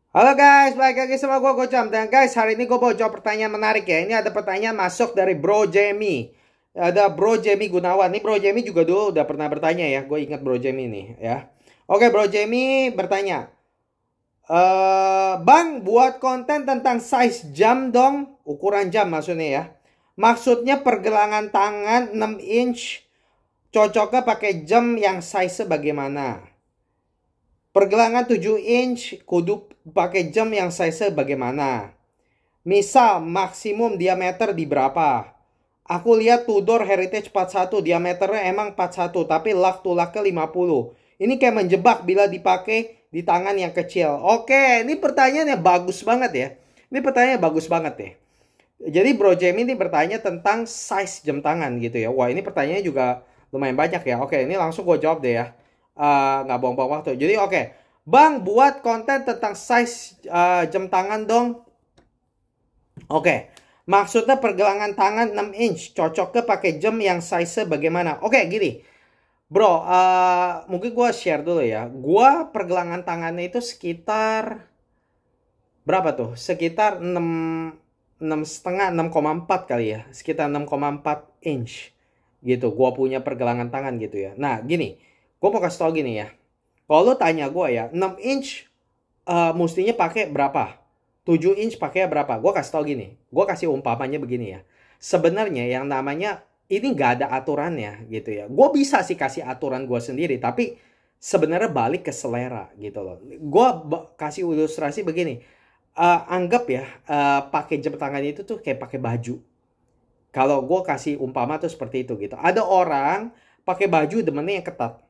Halo guys, balik lagi sama gue Gocam. Dan guys, hari ini gue mau jawab pertanyaan menarik ya. Ini ada pertanyaan masuk dari Bro Jamie. Ada Bro Jamie Gunawan. Ini Bro Jamie juga dulu udah pernah bertanya ya. Gue ingat Bro Jamie nih ya. Oke, Bro Jamie bertanya. Bang, buat konten tentang size jam dong. Ukuran jam maksudnya ya. Maksudnya pergelangan tangan 6 inch. Cocoknya pakai jam yang size bagaimana? Pergelangan 7 inch kudu pakai jam yang size bagaimana? Misal maksimum diameter di berapa? Aku lihat Tudor Heritage 41 diameternya emang 41 tapi lug to lug ke 50. Ini kayak menjebak bila dipakai di tangan yang kecil. Oke, ini pertanyaannya bagus banget ya. Ini pertanyaannya bagus banget ya. Jadi Bro Jamie ini bertanya tentang size jam tangan gitu ya. Wah, ini pertanyaannya juga lumayan banyak ya. Oke, ini langsung gue jawab deh ya. Nggak buang-buang waktu. Jadi oke. Bang, buat konten tentang size jam tangan dong. Oke. Maksudnya pergelangan tangan 6 inch. Cocoknya pakai jam yang size bagaimana? Oke, gini. Bro, mungkin gue share dulu ya. Gue pergelangan tangannya itu sekitar berapa tuh? Sekitar 6 setengah 6,4 kali ya, sekitar 6,4 inch gitu. Gua punya pergelangan tangan gitu ya. Nah gini, gue mau kasih tau gini ya. Kalau lo tanya gue ya, 6 inch mestinya pakai berapa? 7 inch pakai berapa? Gue kasih tau gini, gue kasih umpamanya begini ya. Sebenarnya yang namanya ini nggak ada aturannya gitu ya. Gue bisa sih kasih aturan gue sendiri, tapi sebenarnya balik ke selera gitu loh. Gue kasih ilustrasi begini. Anggap ya, pakai jam tangan itu tuh kayak pakai baju. Kalau gue kasih umpama tuh seperti itu gitu. Ada orang pakai baju demennya yang ketat.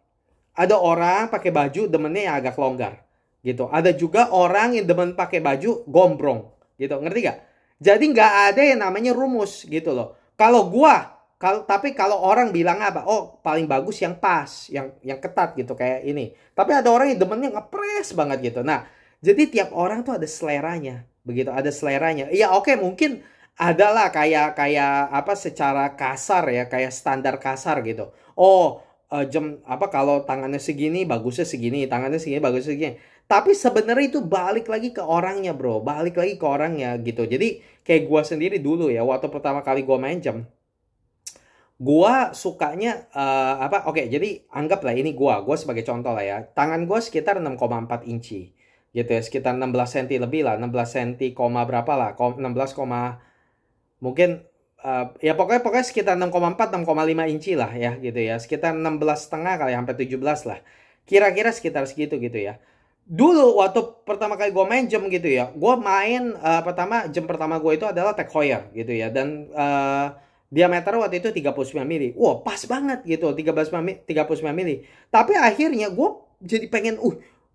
Ada orang pakai baju demennya yang agak longgar gitu. Ada juga orang yang demen pakai baju gombrong gitu. Ngerti gak? Jadi nggak ada yang namanya rumus gitu loh. Tapi kalau orang bilang apa? Oh, paling bagus yang pas, yang ketat gitu kayak ini. Tapi ada orang yang demennya ngepres banget gitu. Nah, jadi tiap orang tuh ada seleranya. Begitu, ada seleranya. Iya, oke, mungkin adalah kayak kayak apa secara kasar ya, kayak standar kasar gitu. Oh, jam apa kalau tangannya segini bagusnya segini, tangannya segini bagusnya segini. Tapi sebenarnya itu balik lagi ke orangnya, Bro. Balik lagi ke orangnya gitu. Jadi kayak gua sendiri dulu ya, waktu pertama kali gua main jam, gua sukanya apa? Oke, jadi anggaplah ini gua sebagai contoh lah ya. Tangan gua sekitar 6,4 inci. Gitu ya, sekitar 16 cm lebih lah, 16 cm, berapa lah? 16, mungkin ya pokoknya pokoknya sekitar 6,4 6,5 inci lah ya gitu ya. Sekitar 16 setengah kali sampai 17 lah. Kira-kira sekitar segitu gitu ya. Dulu waktu pertama kali gue main jam gitu ya, gue main jam pertama gue itu adalah Tag Heuer gitu ya, dan diameter waktu itu 39 mili. Wah, pas banget gitu, 39 mili. Tapi akhirnya gue jadi pengen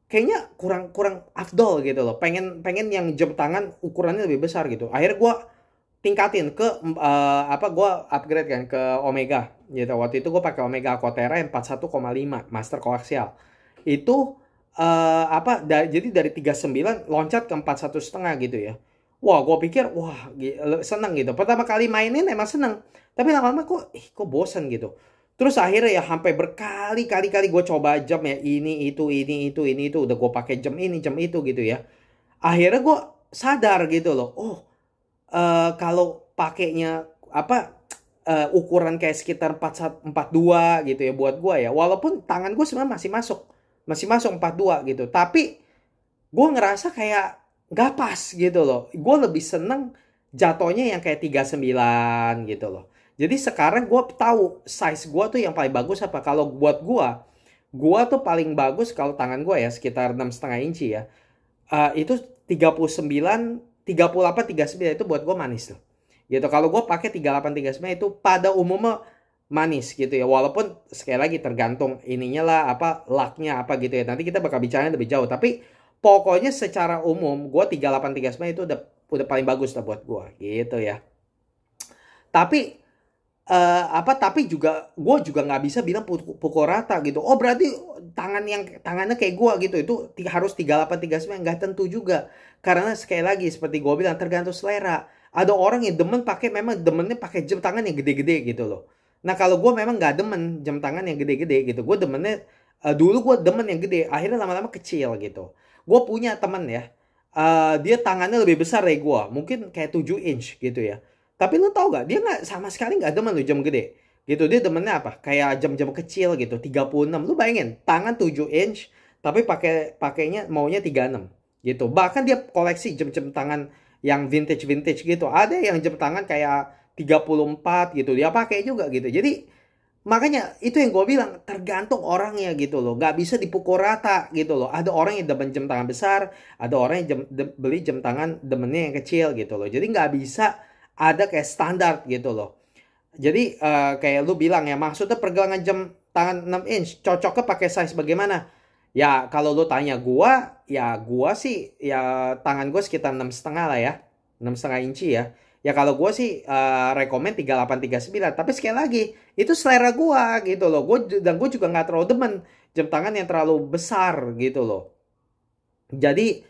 kayaknya kurang kurang afdol gitu loh. Pengen yang jam tangan ukurannya lebih besar gitu. Akhirnya gue tingkatin ke gue upgrade kan ke Omega gitu. Waktu itu gue pakai Omega Aquaterra yang 41,5 master koaksial. Itu jadi dari 39 loncat ke 41,5 gitu ya. Wah, gue pikir wah seneng gitu. Pertama kali mainin emang seneng, tapi lama-lama kok bosan gitu. Terus akhirnya ya sampai berkali-kali gue coba jam ya, ini itu udah gue pakai jam ini jam itu gitu ya. Akhirnya gue sadar gitu loh. Oh, kalau pakainya ukuran kayak sekitar 42 gitu ya buat gua ya. Walaupun tangan gue sebenarnya masih masuk 42 gitu. Tapi gue ngerasa kayak nggak pas gitu loh. Gue lebih seneng jatuhnya yang kayak 39 gitu loh. Jadi sekarang gue tahu size gue tuh yang paling bagus apa. Kalau buat gue tuh paling bagus kalau tangan gue ya sekitar 6,5 inci ya. Itu 39, 38, 39 itu buat gue manis tuh. Gitu. Kalau gue pakai 38, 39 itu pada umumnya manis gitu ya. Walaupun sekali lagi tergantung ininya lah apa lucknya apa gitu ya. Nanti kita bakal bicaranya lebih jauh. Tapi pokoknya secara umum gue 38, 39 itu udah paling bagus lah buat gue gitu ya. Tapi tapi juga gue juga nggak bisa bilang pukul rata gitu. Oh, berarti tangannya kayak gue gitu itu harus 38 39, nggak tentu juga. Karena sekali lagi seperti gue bilang tergantung selera. Ada orang yang memang demennya pakai jam tangan yang gede-gede gitu loh. Nah, kalau gue memang nggak demen jam tangan yang gede-gede gitu. Gue demennya dulu gue demen yang gede, akhirnya lama-lama kecil gitu. Gue punya temen ya, dia tangannya lebih besar dari gua, mungkin kayak 7 inch gitu ya. Tapi lu tau gak, dia nggak sama sekali nggak demen lu jam gede gitu. Dia demennya apa, kayak jam-jam kecil gitu, 36. Lu bayangin tangan 7 inch tapi pakainya maunya 36 gitu. Bahkan dia koleksi jam-jam tangan yang vintage gitu. Ada yang jam tangan kayak 34 gitu dia pakai juga gitu. Jadi makanya itu yang gue bilang, tergantung orangnya gitu loh. Gak bisa dipukul rata gitu loh. Ada orang yang demen jam tangan besar, ada orang yang beli jam tangan demennya yang kecil gitu loh. Jadi gak bisa ada kayak standar gitu loh. Jadi kayak lu bilang ya, maksudnya pergelangan jam tangan 6 inch cocoknya pakai size bagaimana? Ya kalau lu tanya gua, ya gua sih ya tangan gua sekitar 6,5 lah ya. 6,5 inci ya. Ya kalau gua sih rekomen 38 39. Tapi sekali lagi, itu selera gua gitu loh. Dan gua juga nggak terlalu demen jam tangan yang terlalu besar gitu loh. Jadi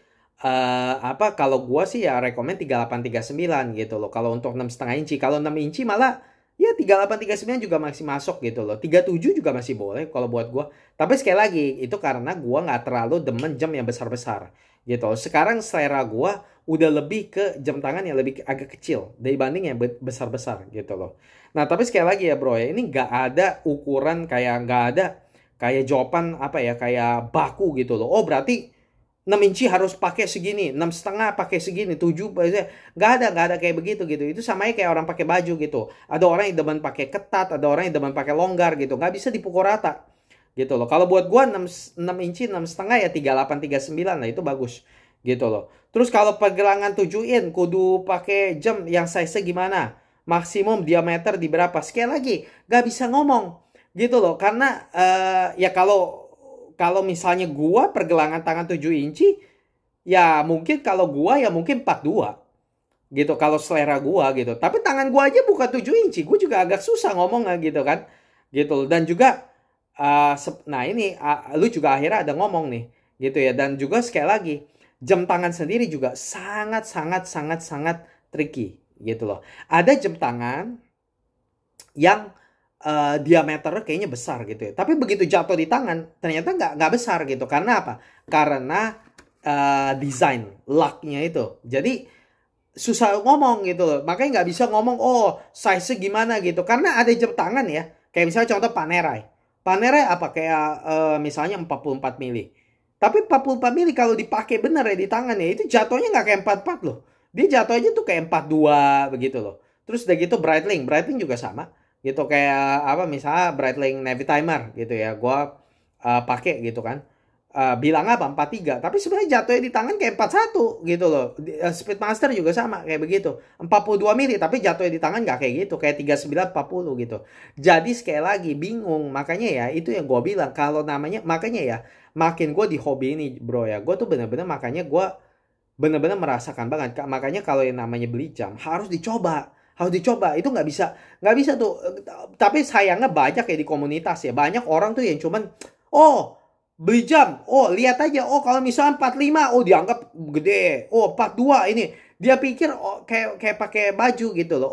kalau gua sih ya rekomen 38 39 gitu loh. Kalau untuk 6,5 inci, kalau 6 inci malah ya 38 39 juga masih masuk gitu loh. 37 juga masih boleh kalau buat gua. Tapi sekali lagi itu karena gua nggak terlalu demen jam yang besar-besar gitu. Sekarang selera gua udah lebih ke jam tangan yang lebih agak kecil dibanding yang besar-besar gitu loh. Nah tapi sekali lagi ya bro ya, ini nggak ada ukuran, kayak nggak ada kayak jawaban apa ya, kayak baku gitu loh. Oh berarti 6 inci harus pakai segini, 6,5 pakai segini, 7 nggak ada kayak begitu gitu. Itu sama aja kayak orang pakai baju gitu. Ada orang yang demen pakai ketat, ada orang yang demen pakai longgar gitu. Nggak bisa dipukul rata gitu loh. Kalau buat gua 6 inci 6,5 ya 38 39 lah, itu bagus gitu loh. Terus kalau pergelangan 7 in kudu pakai jam yang size gimana? Maksimum diameter di berapa? Sekali lagi, nggak bisa ngomong gitu loh. Karena ya kalau misalnya gua pergelangan tangan 7 inci, ya mungkin kalau gua ya mungkin 42 gitu kalau selera gua gitu. Tapi tangan gua aja bukan 7 inci, gua juga agak susah ngomongnya gitu kan. Gitu. Dan juga nah ini lu juga akhirnya ada ngomong nih gitu ya. Dan juga sekali lagi, jam tangan sendiri juga sangat sangat sangat sangat tricky gitu loh. Ada jam tangan yang diameternya kayaknya besar gitu ya. Tapi begitu jatuh di tangan, ternyata nggak besar gitu. Karena apa? Karena desain locknya itu. Jadi susah ngomong gitu loh. Makanya nggak bisa ngomong, oh size gimana gitu. Karena ada jam tangan ya. Kayak misalnya contoh Panerai. Panerai apa? Kayak misalnya 44 mili. Tapi 44 mili kalau dipakai bener ya di tangan ya, itu jatuhnya nggak kayak 44 loh. Dia jatuhnya tuh kayak 42 begitu loh. Terus udah gitu Breitling. Breitling juga sama gitu, kayak apa misalnya Breitling Navy Timer gitu ya, gua pakai gitu kan, bilang apa 43 tapi sebenarnya jatuhnya di tangan kayak 41 gitu loh. Speedmaster juga sama kayak begitu, 42 mili tapi jatuhnya di tangan nggak kayak gitu, kayak 39 40 gitu. Jadi sekali lagi bingung. Makanya ya itu yang gua bilang, kalau namanya, makanya ya makin gua di hobi ini bro ya, gua tuh bener-bener, makanya gua bener-bener merasakan banget. Makanya kalau yang namanya beli jam harus dicoba, itu nggak bisa tuh. Tapi sayangnya banyak ya di komunitas ya, banyak orang tuh yang cuman oh beli jam, oh lihat aja, oh kalau misalnya 45 oh dianggap gede, oh 42 ini dia pikir oh, kayak pakai baju gitu loh.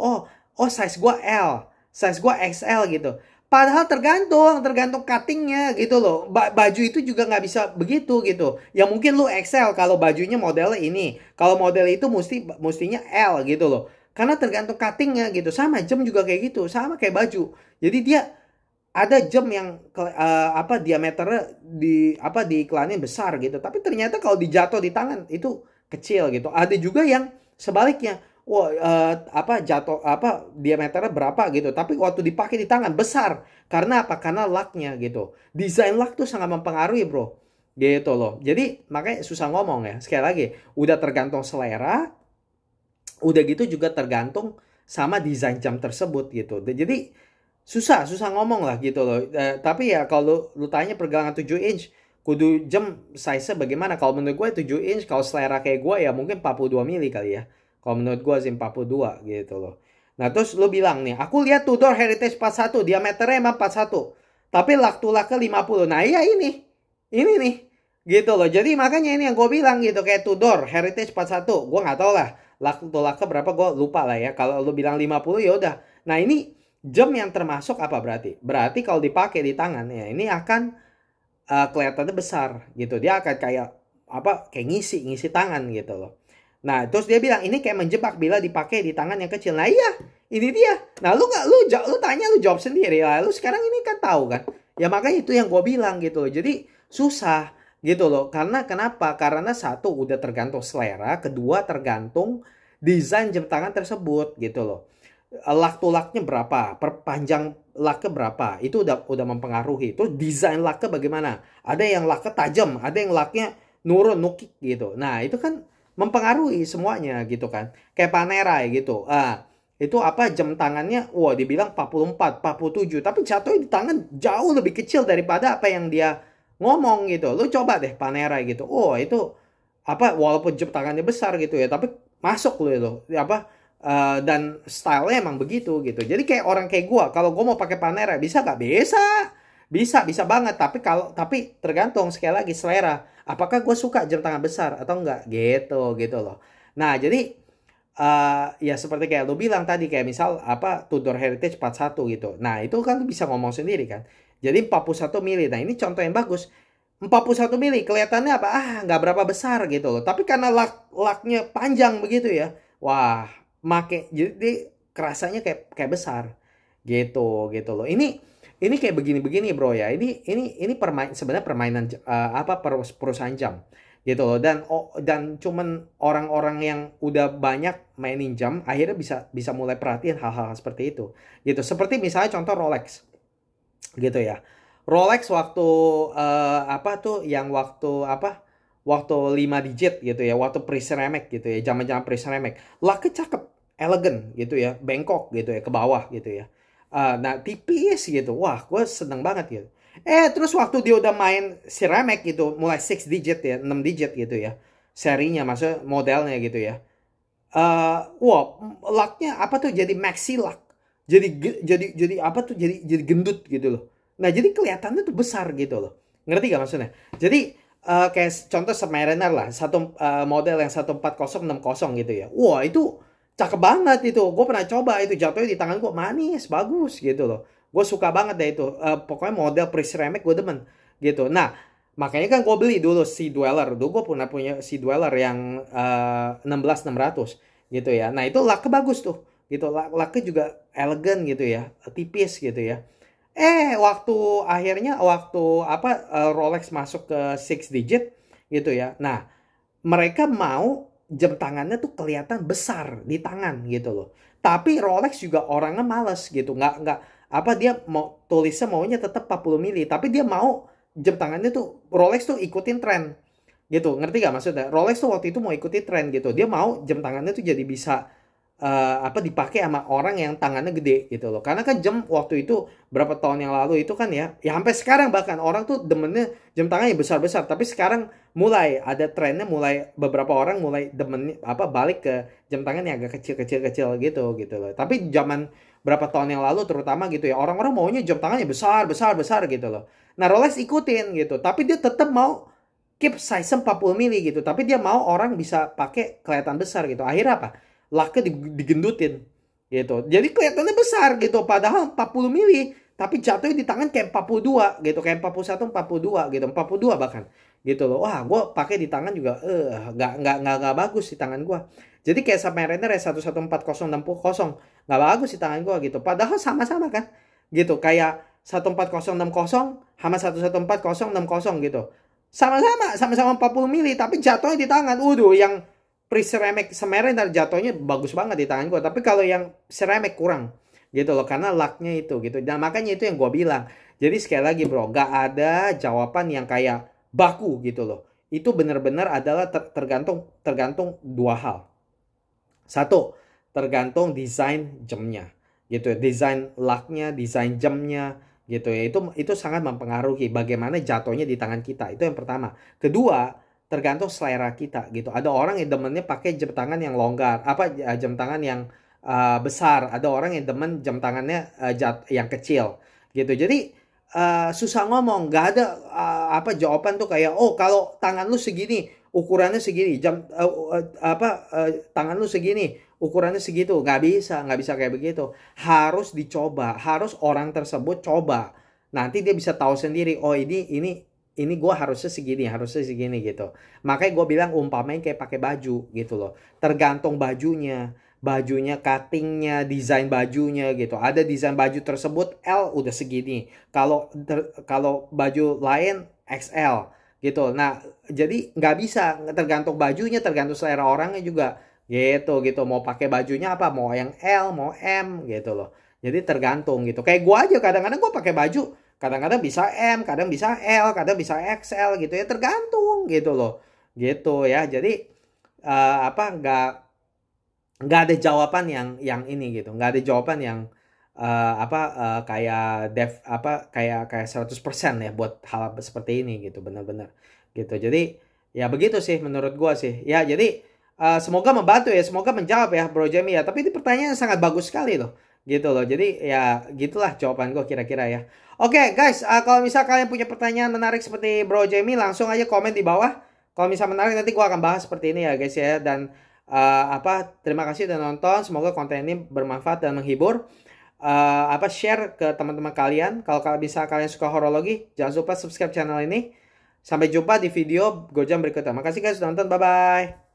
Oh size gua L, size gua XL gitu. Padahal tergantung cuttingnya gitu loh. Baju itu juga nggak bisa begitu gitu. Ya mungkin lu XL kalau bajunya modelnya ini. Kalau model itu mestinya L gitu loh. Karena tergantung cuttingnya gitu. Sama jam juga kayak gitu. Sama kayak baju. Jadi dia ada jam yang diameternya di iklannya besar gitu. Tapi ternyata kalau dijatuh di tangan itu kecil gitu. Ada juga yang sebaliknya. Wah, diameternya berapa gitu. Tapi waktu dipakai di tangan besar. Karena apa? Karena locknya gitu. Desain lock tuh sangat mempengaruhi bro. Gitu loh. Jadi makanya susah ngomong ya. Sekali lagi, udah tergantung selera. Udah gitu juga tergantung sama desain jam tersebut gitu. Jadi susah ngomong lah gitu loh. Tapi ya kalau lu tanya pergelangan 7 inch, kudu jam size-nya bagaimana? Kalau menurut gue 7 inch, kalau selera kayak gue ya mungkin 42 mili kali ya. Kalau menurut gue sih 42 gitu loh. Nah terus lu bilang nih, aku lihat Tudor Heritage 41, diameternya emang 41. Tapi lak to lak ke 50. Nah iya ini nih. Gitu loh. Jadi makanya ini yang gue bilang gitu, kayak Tudor Heritage 41. Gue nggak tahu lah lak to lak ke berapa, gue lupa lah ya. Kalau lu bilang 50 ya udah. Nah ini jam yang termasuk apa berarti? Berarti kalau dipakai di tangan ya ini akan kelihatannya besar gitu. Dia akan kayak kayak ngisi tangan gitu loh. Nah, terus dia bilang ini kayak menjebak bila dipakai di tangan yang kecil. Nah, iya, ini dia. Nah, lu tanya, lu jawab sendiri lah. Lu sekarang ini kan tahu kan. Ya makanya itu yang gue bilang gitu loh. Jadi susah gitu loh. Karena kenapa? Karena satu udah tergantung selera, kedua tergantung desain jam tangan tersebut gitu loh. Lak to laknya berapa, perpanjang laknya berapa, itu udah mempengaruhi. Terus desain laknya bagaimana? Ada yang laknya tajam, ada yang laknya nurun nukik gitu. Nah, itu kan mempengaruhi semuanya gitu kan. Kayak Panerai gitu. Itu jam tangannya, wah dibilang 44, 47, tapi jatuhnya di tangan jauh lebih kecil daripada apa yang dia ngomong gitu. Lu coba deh Panerai gitu. Oh, itu walaupun jam tangannya besar gitu ya, tapi masuk lu itu. Dan stylenya emang begitu gitu. Jadi kayak orang kayak gua, kalau gua mau pakai Panerai bisa gak? Bisa banget. Tapi tergantung sekali lagi selera. Apakah gue suka jam tangan besar atau enggak gitu loh. Nah, jadi ya seperti kayak lu bilang tadi, kayak misal Tudor Heritage 41 gitu. Nah, itu kan lu bisa ngomong sendiri kan. Jadi 41 mili. Nah, ini contoh yang bagus. 41 mili kelihatannya nggak berapa besar gitu loh. Tapi karena laknya panjang begitu ya. Wah, jadi kerasanya kayak besar gitu loh. Ini kayak begini bro ya. Ini sebenarnya permainan perusahaan jam gitu loh. Dan cuman orang-orang yang udah banyak mainin jam akhirnya bisa mulai perhatiin hal-hal seperti itu gitu. Seperti misalnya contoh Rolex gitu ya. Rolex waktu waktu 5 digit gitu ya, waktu pre-ceramic gitu ya, zaman-zaman pre-ceramic. Laknya cakep, elegan gitu ya, bengkok gitu ya, ke bawah gitu ya. Nah, tipis gitu. Wah, gue seneng banget gitu. Terus waktu dia udah main ceramic gitu, mulai 6 digit ya, 6 digit gitu ya. Serinya, maksudnya modelnya gitu ya. Wah, laknya jadi maxi lock. Jadi gendut gitu loh. Nah, jadi kelihatannya tuh besar gitu loh. Ngerti gak maksudnya? Jadi kayak contoh Submariner lah, model yang 14060 gitu ya. Wah, itu cakep banget itu. Gue pernah coba itu, jatuhnya di tangan gue manis, bagus gitu loh. Gue suka banget deh itu. Pokoknya model pre-ceramic gue demen gitu. Nah, makanya kan gue beli dulu Sea Dweller. Dulu gue pernah punya Sea Dweller yang 16600 gitu ya. Nah, itu laknya bagus tuh gitu. Laknya juga elegan gitu ya, tipis gitu ya. Waktu Rolex masuk ke 6 digit gitu ya. Nah, mereka mau jam tangannya tuh kelihatan besar di tangan gitu loh. Tapi Rolex juga orangnya males gitu. Nggak dia mau tulisnya maunya tetap 40 mili, tapi dia mau jam tangannya tuh Rolex tuh ikutin tren gitu. Ngerti gak maksudnya? Rolex tuh waktu itu mau ikutin tren gitu. Dia mau jam tangannya tuh jadi bisa dipakai sama orang yang tangannya gede gitu loh. Karena kan jam waktu itu berapa tahun yang lalu itu kan ya sampai sekarang bahkan orang tuh demennya jam tangannya besar-besar. Tapi sekarang mulai ada trennya, beberapa orang mulai demen balik ke jam tangan yang agak kecil gitu loh. Tapi zaman berapa tahun yang lalu terutama gitu ya, orang-orang maunya jam tangannya besar gitu loh. Nah, Rolex ikutin gitu, tapi dia tetap mau keep size 40 mili gitu. Tapi dia mau orang bisa pakai kelihatan besar gitu. Akhirnya apa? Laknya digendutin gitu. Jadi kelihatannya besar gitu. Padahal 40 mili. Tapi jatuhnya di tangan kayak 42 gitu. Kayak 41, 42 gitu. 42 bahkan. Gitu loh. Wah, gue pakai di tangan juga. Nggak bagus di tangan gue. Jadi kayak Submariner ya 1140600. Nggak bagus di tangan gue gitu. Padahal sama-sama kan. Gitu. Kayak 14060 sama 1140060 gitu. Sama-sama 40 mili. Tapi jatuhnya di tangan. Yang pre-ceramic Submariner jatuhnya bagus banget di tangan gue. Tapi kalau yang ceramic kurang gitu loh. Karena laknya itu gitu. Dan makanya itu yang gue bilang. Jadi sekali lagi bro. Gak ada jawaban yang kayak baku gitu loh. Itu benar-benar adalah tergantung dua hal. Satu, tergantung desain jamnya. Gitu ya. Desain laknya, desain jamnya gitu ya. Itu sangat mempengaruhi bagaimana jatuhnya di tangan kita. Itu yang pertama. Kedua, tergantung selera kita gitu. Ada orang yang demennya pakai jam tangan yang longgar, jam tangan yang besar. Ada orang yang demen jam tangannya yang kecil gitu. Jadi susah ngomong, nggak ada jawaban tuh kayak kalau tangan lu segini ukurannya segini, tangan lu segini ukurannya segitu. Nggak bisa kayak begitu. Harus dicoba, harus orang tersebut coba. Nanti dia bisa tahu sendiri. Oh, ini ini gue harusnya segini gitu. Makanya gue bilang umpamain kayak pakai baju gitu loh. Tergantung bajunya, cuttingnya, desain bajunya gitu. Ada desain baju tersebut L udah segini. Kalau baju lain XL gitu. Nah, jadi nggak bisa, tergantung bajunya, tergantung selera orangnya juga gitu. Mau pakai bajunya apa? Mau yang L, mau M gitu loh. Jadi tergantung gitu. Kayak gue aja kadang-kadang gue pakai baju. Kadang-kadang bisa M, kadang bisa L, kadang bisa XL gitu ya, tergantung gitu loh. Gitu ya. Jadi apa nggak ada jawaban yang ini gitu. Nggak ada jawaban yang kayak kayak 100% ya buat hal seperti ini gitu, benar-benar gitu. Jadi ya begitu sih menurut gua sih. Ya jadi semoga membantu ya, semoga menjawab ya Bro Jamie ya. Tapi ini pertanyaan sangat bagus sekali loh. Gitu loh. Jadi ya gitulah jawaban gua kira-kira ya. Oke guys, kalau misal kalian punya pertanyaan menarik seperti Bro Jamie, langsung aja komen di bawah. Kalau misal menarik nanti gua akan bahas seperti ini ya guys ya. Dan terima kasih udah nonton. Semoga konten ini bermanfaat dan menghibur. Share ke teman-teman kalian. Kalau bisa kalian suka horologi, jangan lupa subscribe channel ini. Sampai jumpa di video Gojam berikutnya. Makasih guys sudah nonton. Bye bye.